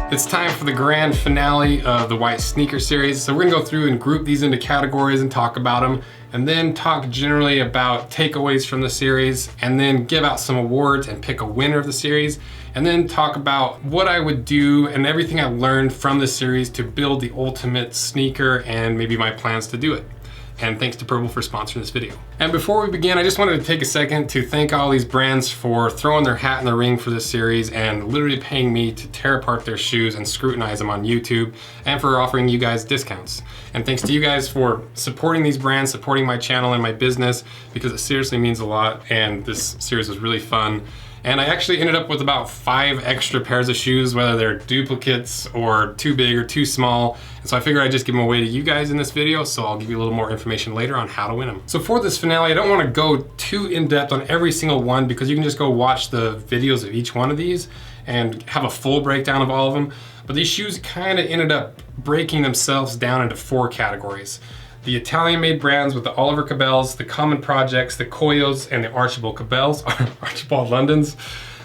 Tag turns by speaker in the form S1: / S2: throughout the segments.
S1: It's time for the grand finale of the white sneaker series. So we're gonna go through and group these into categories and talk about them, and then talk generally about takeaways from the series, and then give out some awards and pick a winner of the series, and then talk about what I would do and everything I learned from the series to build the ultimate sneaker and maybe my plans to do it. And thanks to Purple for sponsoring this video. And before we begin, I just wanted to take a second to thank all these brands for throwing their hat in the ring for this series and literally paying me to tear apart their shoes and scrutinize them on YouTube, and for offering you guys discounts. And thanks to you guys for supporting these brands, supporting my channel and my business, because it seriously means a lot, and this series was really fun. And I actually ended up with about 5 extra pairs of shoes, whether they're duplicates or too big or too small. And so I figured I'd just give them away to you guys in this video, so I'll give you a little more information later on how to win them. So for this finale, I don't want to go too in-depth on every single one, because you can just go watch the videos of each one of these and have a full breakdown of all of them. But these shoes kind of ended up breaking themselves down into 4 categories. The Italian-made brands with the Oliver Cabells, the Common Projects, the Koios, and the Archibald Londons.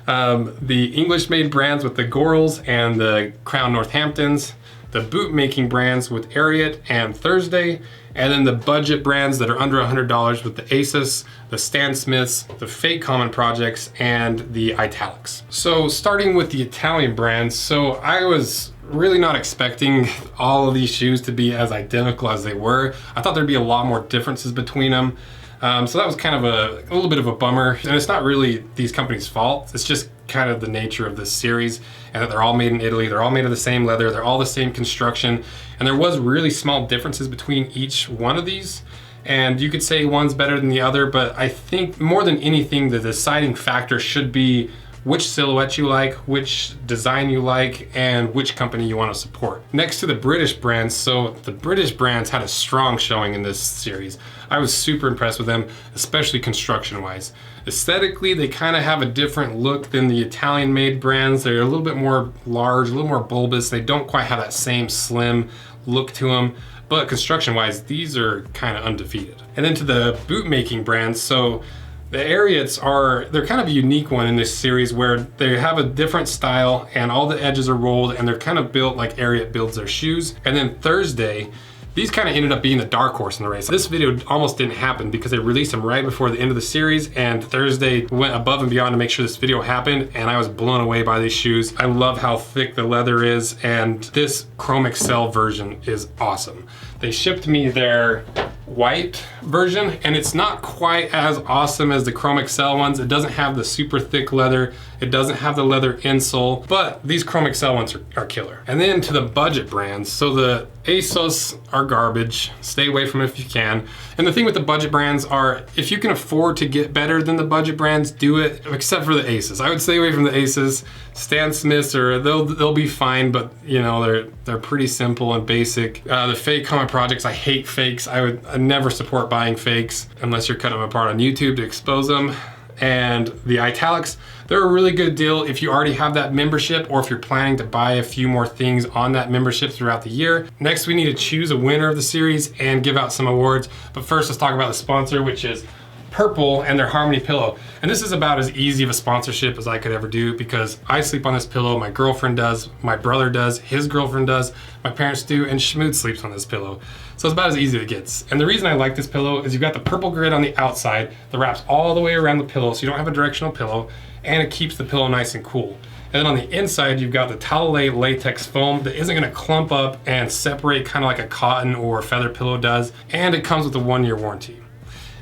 S1: The English-made brands with the Gorals and the Crown Northamptons. The boot-making brands with Ariat and Thursday. And then the budget brands that are under $100 with the ASOS, the Stan Smiths, the fake Common Projects, and the Italics. So starting with the Italian brands, so I was really not expecting all of these shoes to be as identical as they were. I thought there'd be a lot more differences between them. So that was kind of a little bit of a bummer. And it's not really these companies' fault. It's just kind of the nature of this series, and that they're all made in Italy. They're all made of the same leather. They're all the same construction. And there was really small differences between each one of these. And you could say one's better than the other, but I think more than anything, the deciding factor should be which silhouette you like, which design you like, and which company you want to support. Next to the British brands, so the British brands had a strong showing in this series. I was super impressed with them, especially construction-wise. Aesthetically, they kind of have a different look than the Italian-made brands. They're a little bit more large, a little more bulbous. They don't quite have that same slim look to them, but construction-wise, these are kind of undefeated. And then to the boot-making brands, so the Ariats they're kind of a unique one in this series, where they have a different style and all the edges are rolled, and they're kind of built like Ariat builds their shoes. And then Thursday, these kind of ended up being the dark horse in the race. This video almost didn't happen because they released them right before the end of the series, and Thursday went above and beyond to make sure this video happened, and I was blown away by these shoes. I love how thick the leather is, and this Chrome Excel version is awesome. They shipped me their white version, and it's not quite as awesome as the Chrome Excel ones. It doesn't have the super thick leather. It doesn't have the leather insole, but these Chrome Excel ones are killer. And then to the budget brands, so the ASOS are garbage. Stay away from it if you can. And the thing with the budget brands are, if you can afford to get better than the budget brands, do it, except for the ASOS. I would stay away from the ASOS. Stan Smiths, or they'll be fine, but you know, they're pretty simple and basic. The fake Common Projects, I hate fakes. I never support buying fakes unless you're cutting them apart on YouTube to expose them. And the Italics, they're a really good deal if you already have that membership, or if you're planning to buy a few more things on that membership throughout the year. Next, we need to choose a winner of the series and give out some awards. But first, let's talk about the sponsor, which is Purple and their Harmony pillow. And this is about as easy of a sponsorship as I could ever do, because I sleep on this pillow, my girlfriend does, my brother does, his girlfriend does, my parents do, and Schmoot sleeps on this pillow. So it's about as easy as it gets. And the reason I like this pillow is you've got the purple grid on the outside that wraps all the way around the pillow, so you don't have a directional pillow, and it keeps the pillow nice and cool. And then on the inside, you've got the Talale latex foam that isn't gonna clump up and separate kind of like a cotton or feather pillow does, and it comes with a 1-year warranty.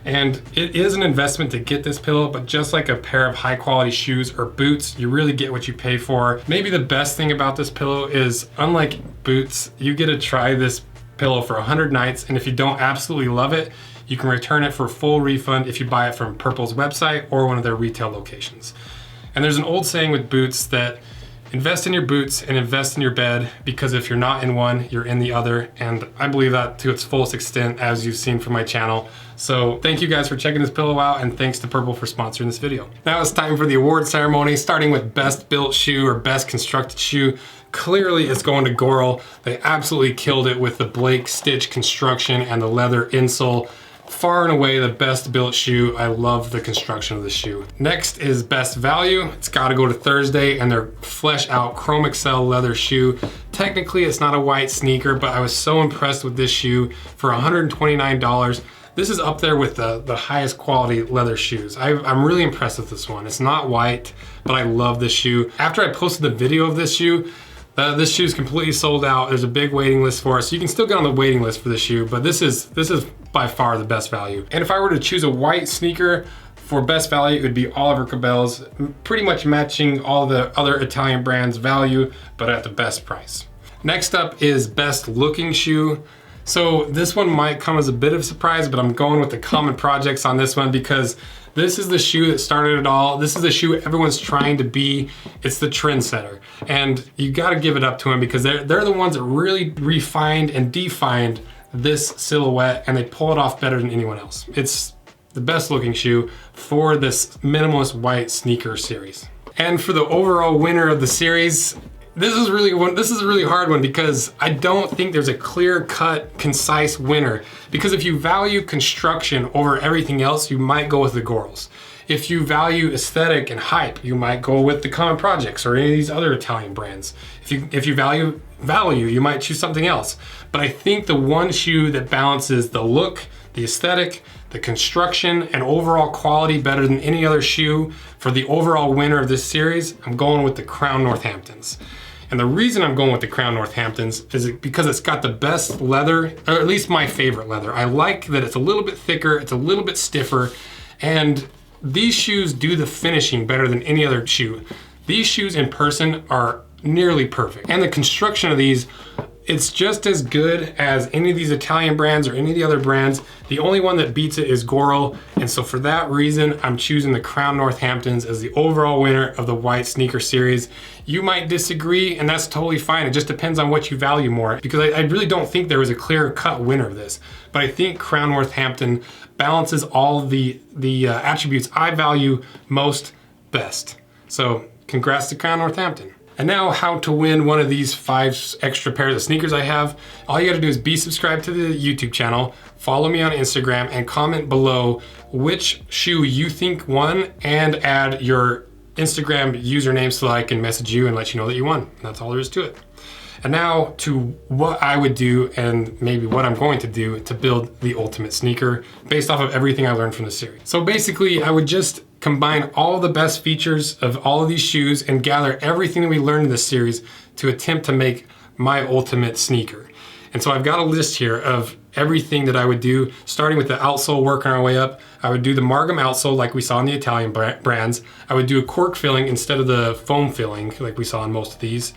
S1: And it is an investment to get this pillow, but just like a pair of high quality shoes or boots, you really get what you pay for. Maybe the best thing about this pillow is, unlike boots, you get to try this pillow for 100 nights, and if you don't absolutely love it, you can return it for a full refund if you buy it from Purple's website or one of their retail locations. And there's an old saying with boots that invest in your boots and invest in your bed, because if you're not in one, you're in the other. And I believe that to its fullest extent, as you've seen from my channel. So thank you guys for checking this pillow out, and thanks to Purple for sponsoring this video. Now it's time for the award ceremony, starting with best built shoe or best constructed shoe. Clearly it's going to Goral. They absolutely killed it with the Blake stitch construction and the leather insole. far and away the best built shoe. I love the construction of the shoe. Next is best value. It's got to go to Thursday and their flesh out Chrome Excel leather shoe. Technically it's not a white sneaker, but I was so impressed with this shoe for $129. This is up there with the highest quality leather shoes. I'm really impressed with this one. It's not white, but I love this shoe. After I posted the video of this shoe is completely sold out. There's a big waiting list for it, so you can still get on the waiting list for this shoe, but this is by far the best value. And if I were to choose a white sneaker for best value, it would be Oliver Cabell's, pretty much matching all the other Italian brands' value, but at the best price. Next up is best looking shoe. So this one might come as a bit of a surprise, but I'm going with the Common Projects on this one because this is the shoe that started it all. This is the shoe everyone's trying to be. It's the trendsetter. And you gotta give it up to them because they're the ones that really refined and defined this silhouette, and they pull it off better than anyone else. It's the best looking shoe for this minimalist white sneaker series. And for the overall winner of the series, this is a really hard one because I don't think there's a clear-cut, concise winner. Because if you value construction over everything else, you might go with the Gorals. If you value aesthetic and hype, you might go with the Common Projects or any of these other Italian brands. If you value, you might choose something else. But I think the one shoe that balances the look, the aesthetic, the construction, and overall quality better than any other shoe for the overall winner of this series, I'm going with the Crown Northamptons. And the reason I'm going with the Crown Northamptons is because it's got the best leather, or at least my favorite leather. I like that it's a little bit thicker, it's a little bit stiffer, and these shoes do the finishing better than any other shoe. These shoes in person are nearly perfect. And the construction of these, it's just as good as any of these Italian brands or any of the other brands. The only one that beats it is Goral. And so for that reason, I'm choosing the Crown Northamptons as the overall winner of the white sneaker series. You might disagree, and that's totally fine. It just depends on what you value more, because I really don't think there was a clear-cut winner of this. But I think Crown Northampton balances all the attributes I value most best. So congrats to Crown Northampton. And now how to win one of these 5 extra pairs of sneakers I have. All you gotta do is be subscribed to the YouTube channel, follow me on Instagram, and comment below which shoe you think won, and add your Instagram username so that I can message you and let you know that you won. That's all there is to it. And now to what I would do, and maybe what I'm going to do to build the ultimate sneaker based off of everything I learned from the series. So basically I would just combine all the best features of all of these shoes and gather everything that we learned in this series to attempt to make my ultimate sneaker. And so I've got a list here of everything that I would do, starting with the outsole, working our way up. I would do the Margam outsole like we saw in the Italian brands. I would do a cork filling instead of the foam filling like we saw in most of these.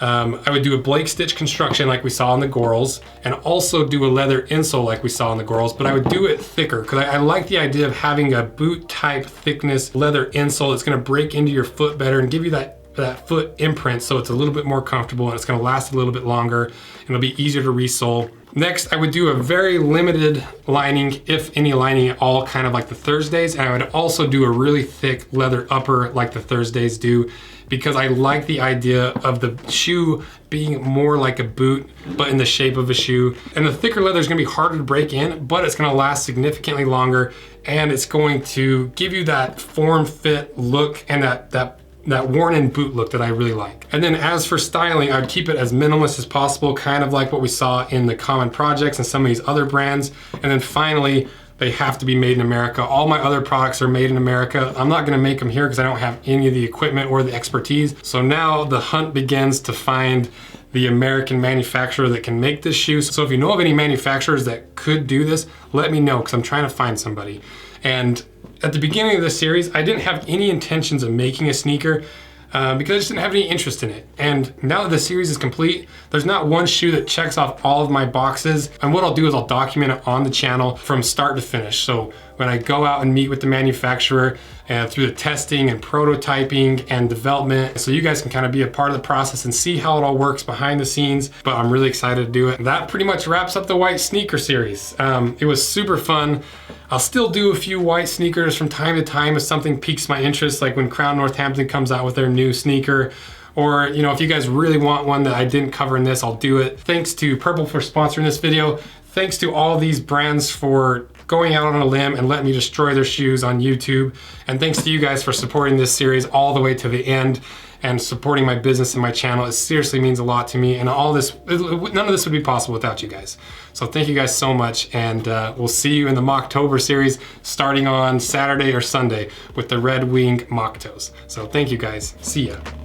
S1: I would do a Blake stitch construction like we saw in the Gorals, and also do a leather insole like we saw in the Gorals, but I would do it thicker because I like the idea of having a boot type thickness leather insole that's gonna break into your foot better and give you that foot imprint, so it's a little bit more comfortable and it's gonna last a little bit longer and it'll be easier to resole. Next, I would do a very limited lining, if any lining at all, kind of like the Thursdays, and I would also do a really thick leather upper like the Thursdays do, because I like the idea of the shoe being more like a boot, but in the shape of a shoe. And the thicker leather is gonna be harder to break in, but it's gonna last significantly longer, and it's going to give you that form fit look and that worn in boot look that I really like. And then as for styling, I would keep it as minimalist as possible, kind of like what we saw in the Common Projects and some of these other brands. And then finally, they have to be made in America. All my other products are made in America. I'm not gonna make them here because I don't have any of the equipment or the expertise. So now the hunt begins to find the American manufacturer that can make this shoe. So if you know of any manufacturers that could do this, let me know, because I'm trying to find somebody. And at the beginning of this series, I didn't have any intentions of making a sneaker because I just didn't have any interest in it. And now that the series is complete, there's not one shoe that checks off all of my boxes. And what I'll do is I'll document it on the channel from start to finish. So when I go out and meet with the manufacturer and through the testing and prototyping and development, so you guys can kind of be a part of the process and see how it all works behind the scenes. But I'm really excited to do it. That pretty much wraps up the white sneaker series. It was super fun. I'll still do a few white sneakers from time to time if something piques my interest, like when Crown Northampton comes out with their new sneaker. Or, you know, if you guys really want one that I didn't cover in this, I'll do it. Thanks to Purple for sponsoring this video. Thanks to all these brands for going out on a limb and letting me destroy their shoes on YouTube. And thanks to you guys for supporting this series all the way to the end and supporting my business and my channel. It seriously means a lot to me, and all this, none of this would be possible without you guys. So thank you guys so much, and we'll see you in the Mocktober series starting on Saturday or Sunday with the Red Wing Mock Toes. So thank you guys, see ya.